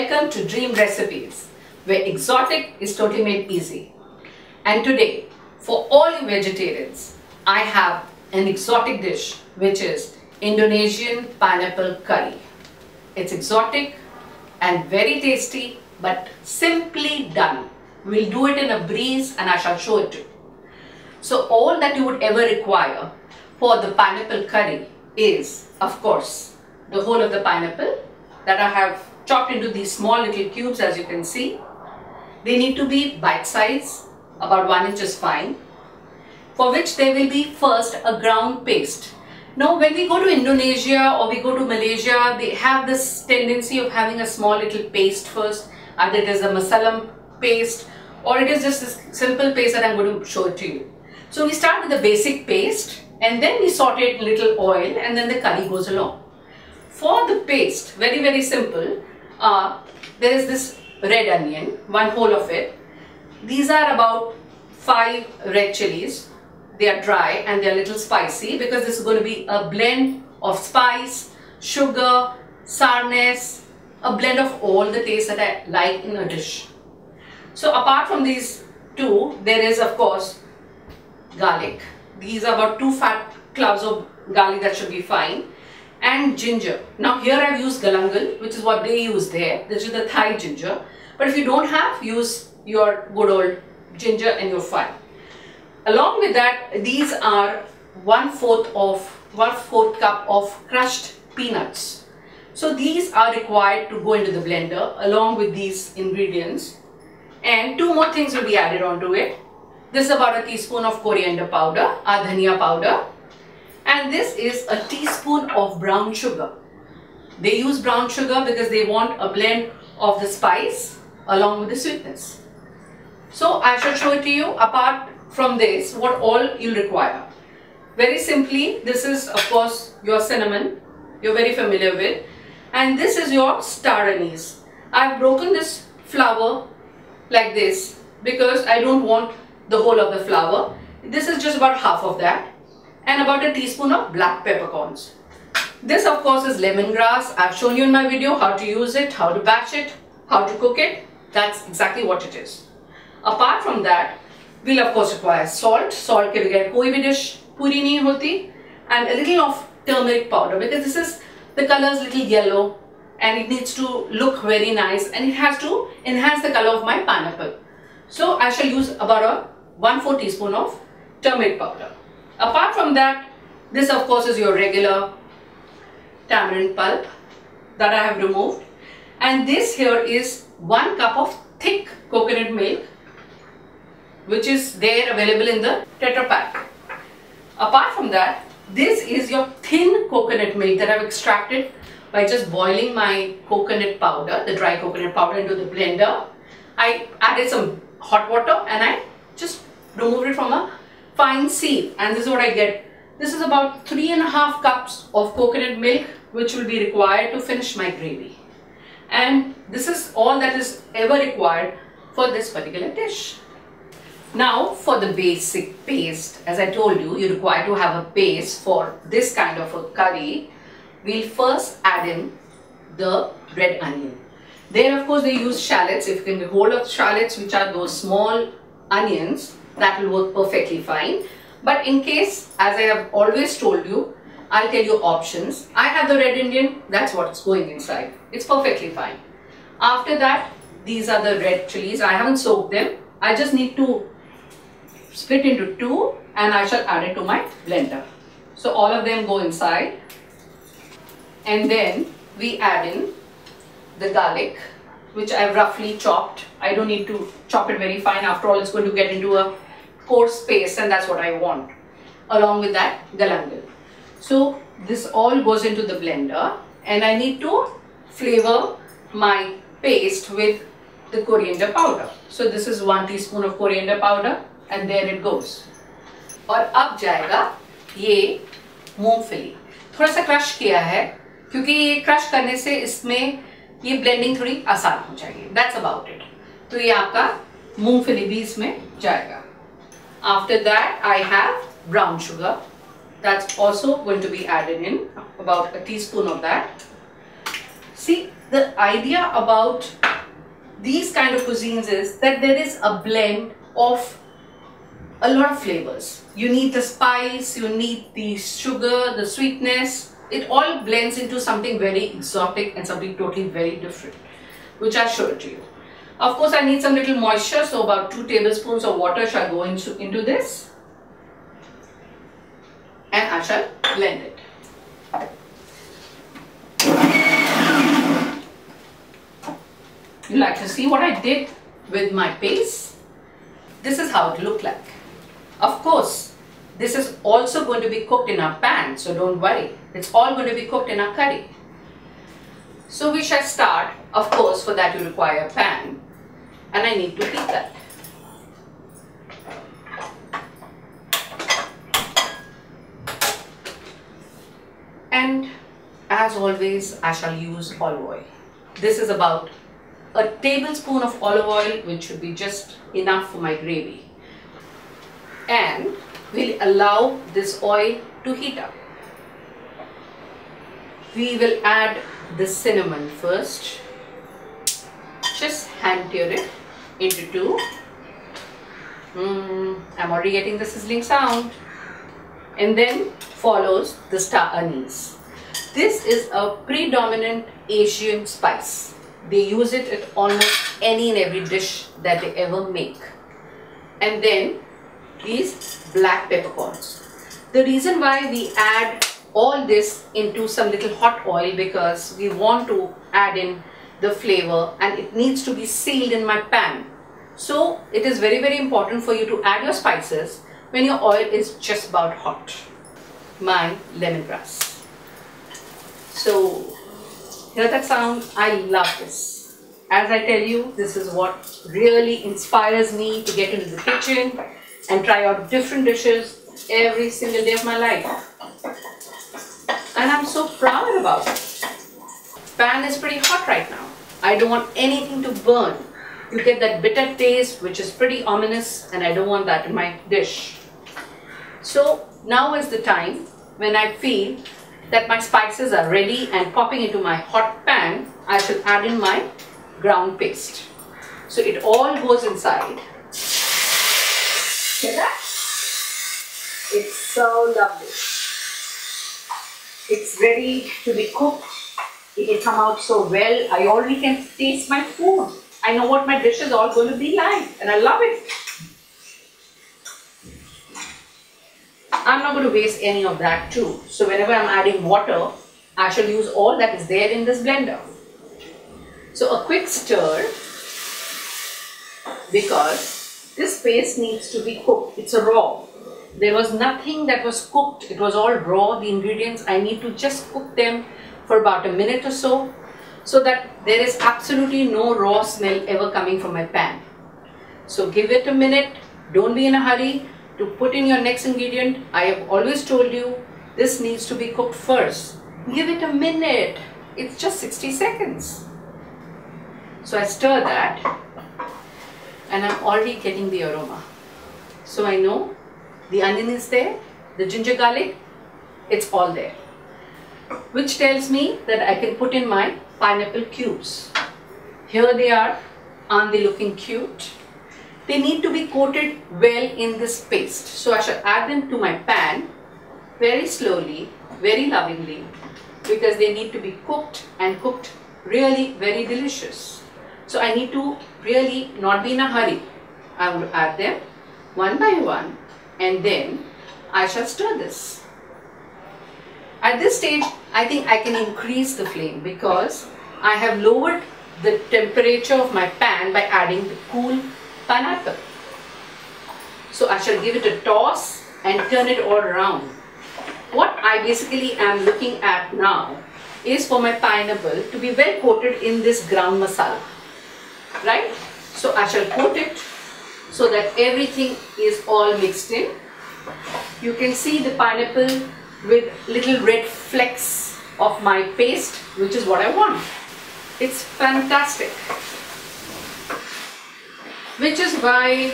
Welcome to Dream Recipes, where exotic is totally made easy. And today, for all you vegetarians, I have an exotic dish which is Indonesian pineapple curry. It's exotic and very tasty, but simply done. We'll do it in a breeze and I shall show it to you. So all that you would ever require for the pineapple curry is, of course, the whole of the pineapple that I have chopped into these small little cubes, as you can see. They need to be bite size, about 1 inch is fine, for which there will be first a ground paste. Now when we go to Indonesia or we go to Malaysia, they have this tendency of having a small little paste first. Either it is a masala paste or it is just this simple paste that I'm going to show it to you. So we start with the basic paste and then we saute it in little oil and then the curry goes along. For the paste, very simple, there is this red onion, one whole of it. These are about 5 red chilies. They are dry and they are a little spicy because this is going to be a blend of spice, sugar, sourness, a blend of all the tastes that I like in a dish. So apart from these two, there is of course garlic. These are about 2 fat cloves of garlic, that should be fine. And ginger. Now here I've used galangal, which is what they use there. This is the Thai ginger. But if you don't have, use your good old ginger and you're fine. Along with that, these are 1/4 cup of crushed peanuts. So these are required to go into the blender along with these ingredients. And 2 more things will be added onto it. This is about a teaspoon of coriander powder, or dhania powder. And this is a teaspoon of brown sugar. They use brown sugar because they want a blend of the spice along with the sweetness. So I shall show it to you. Apart from this, what all you'll require. Very simply, this is of course your cinnamon, you're very familiar with. And this is your star anise. I've broken this flour like this because I don't want the whole of the flour. This is just about half of that. And about a teaspoon of black peppercorns. This of course is lemongrass. I've shown you in my video how to use it, how to batch it, how to cook it. That's exactly what it is. Apart from that, we'll of course require salt. Salt ke bagair koi bhi dish puri nahi hoti. And a little of turmeric powder because this is, the color is little yellow and it needs to look very nice and it has to enhance the color of my pineapple. So I shall use about a 1/4 teaspoon of turmeric powder. Apart from that, this of course is your regular tamarind pulp that I have removed, and this here is 1 cup of thick coconut milk which is there available in the Tetra Pak. Apart from that, this is your thin coconut milk that I have extracted by just boiling my coconut powder, the dry coconut powder, into the blender. I added some hot water and I just removed it from a fine sieve, and this is what I get. This is about 3.5 cups of coconut milk which will be required to finish my gravy. And this is all that is ever required for this particular dish. Now for the basic paste, as I told you, you require to have a paste for this kind of a curry. We'll first add in the red onion. There of course they use shallots. If you can get hold of shallots, which are those small onions, that will work perfectly fine. But in case, as I have always told you, I'll tell you options. I have the red Indian, that's what's going inside. It's perfectly fine. After that, these are the red chilies. I haven't soaked them. I just need to split into 2 and I shall add it to my blender. So all of them go inside. And then we add in the garlic, which I've roughly chopped. I don't need to chop it very fine. After all, it's going to get into a coarse paste and that's what I want. Along with that, galangal. So this all goes into the blender and I need to flavor my paste with the coriander powder. So this is 1 teaspoon of coriander powder and there it goes. और अब जाएगा ये मूंगफली. थोड़ा सा crush किया है क्योंकि ये क्रश करने से इसमें ये ब्लेंडिंग थोड़ी आसान हो जाएगी. That's about it. तो ये आपका मूंगफली भी इसमें जाएगा. After that, I have brown sugar. That's also going to be added in, about a teaspoon of that. See, the idea about these kind of cuisines is that there is a blend of a lot of flavors. You need the spice, you need the sugar, the sweetness. It all blends into something very exotic and something totally very different, which I showed you. Of course, I need some little moisture, so about 2 tablespoons of water shall go into this, and I shall blend it. You like to see what I did with my paste? This is how it looked like. Of course, this is also going to be cooked in our pan, so don't worry. It's all going to be cooked in our curry. So we shall start. Of course, for that you require a pan, and I need to heat that. And as always, I shall use olive oil. This is about a tablespoon of olive oil, which should be just enough for my gravy. And we'll allow this oil to heat up. We will add the cinnamon first. Just hand tear it into 2. I'm already getting the sizzling sound. And then follows the star anise. This is a predominant Asian spice. They use it at almost any and every dish that they ever make. And then these black peppercorns. The reason why we add all this into some little hot oil, because we want to add in the flavor and it needs to be sealed in my pan. So it is very, very important for you to add your spices when your oil is just about hot. My lemongrass. So hear that sound? I love this. As I tell you, this is what really inspires me to get into the kitchen and try out different dishes every single day of my life. And I'm so proud about it. Pan is pretty hot right now. I don't want anything to burn. You get that bitter taste, which is pretty ominous, and I don't want that in my dish. So now is the time when I feel that my spices are ready and popping into my hot pan. I should add in my ground paste. So it all goes inside. See that? It's so lovely. It's ready to be cooked. It will come out so well. I already can taste my food. I know what my dish is all going to be like, and I love it. I'm not going to waste any of that too. So whenever I'm adding water, I shall use all that is there in this blender. So a quick stir, because this paste needs to be cooked. It's a raw. There was nothing that was cooked. It was all raw. The ingredients, I need to just cook them for about a minute or so that there is absolutely no raw smell ever coming from my pan. So give it a minute. Don't be in a hurry to put in your next ingredient. I have always told you this needs to be cooked first. Give it a minute. It's just 60 seconds. So I stir that and I'm already getting the aroma. So I know the onion is there, the ginger garlic, it's all there. Which tells me that I can put in my pineapple cubes. Here they are. Aren't they looking cute? They need to be coated well in this paste. So I shall add them to my pan very slowly, very lovingly, because they need to be cooked and cooked really very delicious. So I need to really not be in a hurry. I will add them one by one and then I shall stir this. At this stage, I think I can increase the flame because I have lowered the temperature of my pan by adding the cool pineapple. So I shall give it a toss and turn it all around. What I basically am looking at now is for my pineapple to be well coated in this ground masala. Right? So I shall coat it so that everything is all mixed in. You can see the pineapple with little red flecks of my paste, which is what I want. It's fantastic. Which is why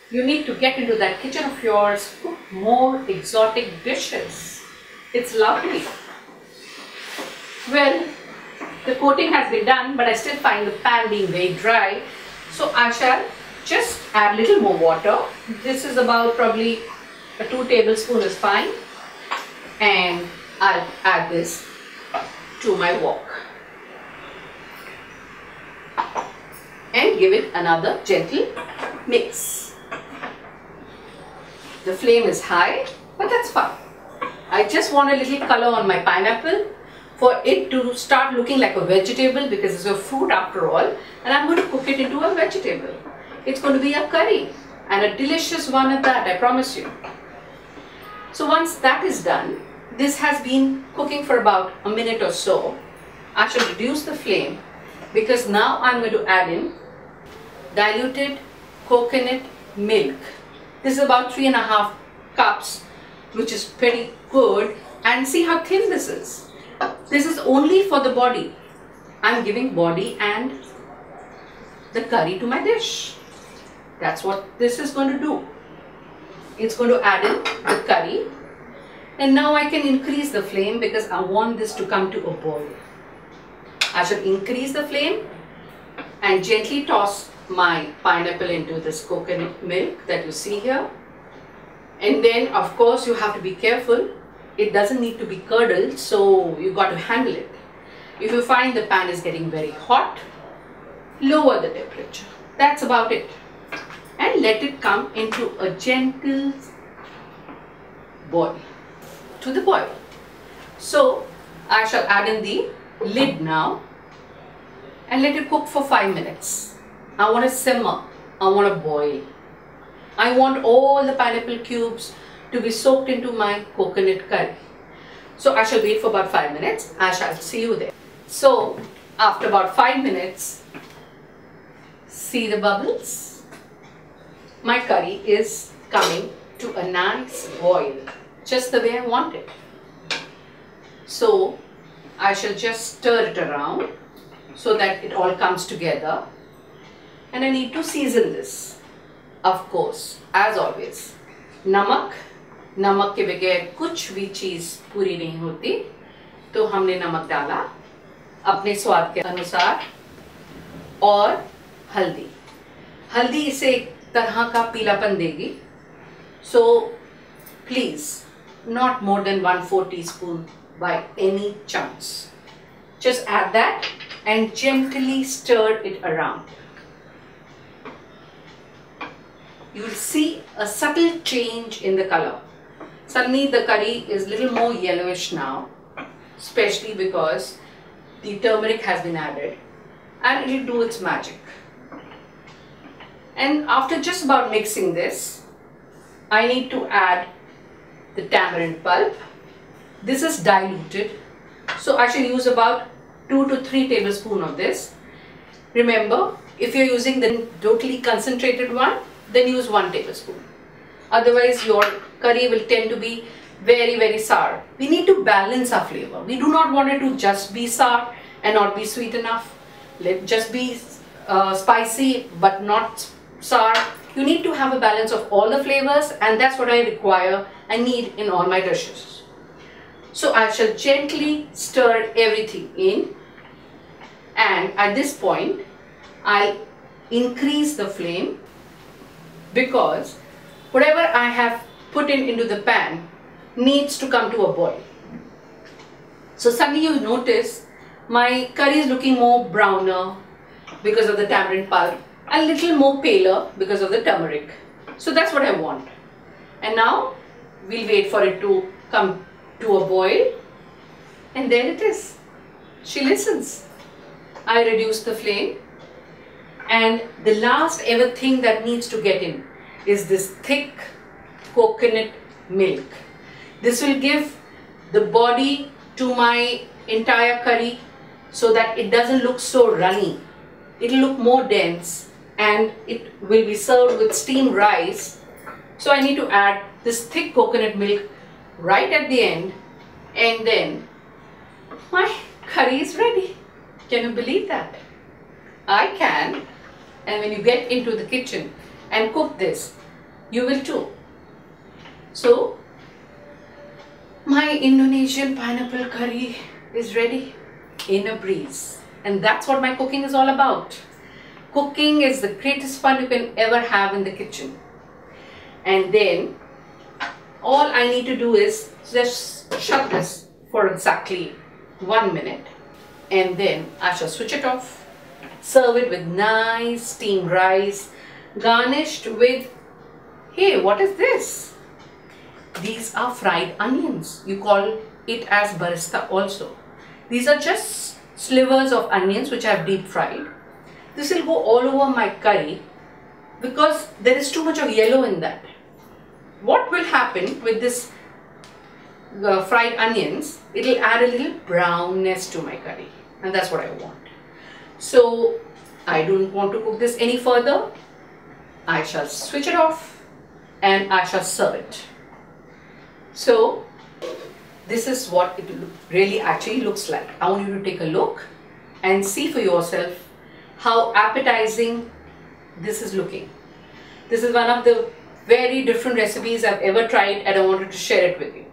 you need to get into that kitchen of yours, cook more exotic dishes. It's lovely. Well, The coating has been done, but I still find the pan being very dry. So I shall just add a little more water. This is about probably 2 tablespoons is fine. And I'll add this to my wok. And give it another gentle mix. The flame is high, but that's fine. I just want a little color on my pineapple for it to start looking like a vegetable, because it's a fruit after all, and I'm going to cook it into a vegetable. It's going to be a curry, and a delicious one at that, I promise you. So once that is done, this has been cooking for about a minute or so. I shall reduce the flame, because now I'm going to add in diluted coconut milk. This is about 3.5 cups, which is pretty good. And see how thin this is. This is only for the body. I'm giving body and the curry to my dish. That's what this is going to do. It's going to add in the curry. And now I can increase the flame, because I want this to come to a boil. I shall increase the flame and gently toss my pineapple into this coconut milk that you see here. And then of course you have to be careful. It doesn't need to be curdled, so you got to handle it. If you find the pan is getting very hot, lower the temperature. That's about it. And let it come into a gentle boil, to the boil. So I shall add in the lid now and let it cook for 5 minutes. I want to simmer, I want to boil. I want all the pineapple cubes to be soaked into my coconut curry. So I shall wait for about 5 minutes. I shall see you there. So after about 5 minutes, see the bubbles? My curry is coming to a nice boil, just the way I want it. So I shall just stir it around so that it all comes together. And I need to season this, of course, as always. नमक के बगैर कुछ भी चीज़ पूरी नहीं होती, तो हमने नमक डाला अपने स्वाद के अनुसार, और हल्दी इसे एक तरह का पीलापन देगी. So please, not more than 1/4 teaspoon by any chance. Just add that and gently stir it around. You will see a subtle change in the color. Suddenly the curry is a little more yellowish now, especially because the turmeric has been added, and it will do its magic. And after just about mixing this, I need to add the tamarind pulp. This is diluted, so I shall use about 2 to 3 tablespoons of this. Remember, if you're using the totally concentrated one, then use 1 tablespoon. Otherwise your curry will tend to be very, very sour. We need to balance our flavor. We do not want it to just be sour and not be sweet enough. Let it just be spicy but not sour. You need to have a balance of all the flavors, and that's what I require, I need in all my dishes. So I shall gently stir everything in, and at this point I'll increase the flame, because whatever I have put into the pan needs to come to a boil. So suddenly you notice my curry is looking more browner because of the tamarind pulp, a little more paler because of the turmeric. So that's what I want. And now we'll wait for it to come to a boil, and there it is. She listens. I reduce the flame, and the last ever thing that needs to get in is this thick coconut milk. This will give the body to my entire curry so that it doesn't look so runny. It will look more dense, and it will be served with steamed rice. So I need to add this thick coconut milk right at the end, and then my curry is ready. Can you believe that? I can. And when you get into the kitchen and cook this, you will too. So my Indonesian pineapple curry is ready. in a breeze. And that's what my cooking is all about. Cooking is the greatest fun you can ever have in the kitchen. And then all I need to do is just shut this for exactly 1 minute, and then I shall switch it off. Serve it with nice steamed rice, garnished with, hey, what is this? These are fried onions. You call it as barista also. These are just slivers of onions which I have deep fried. This will go all over my curry because there is too much of yellow in that. What will happen with this fried onions, it will add a little brownness to my curry, and that's what I want. So I don't want to cook this any further. I shall switch it off and I shall serve it. So this is what it really actually looks like. I want you to take a look and see for yourself how appetizing this is looking. This is one of the very different recipes I've ever tried, and I wanted to share it with you.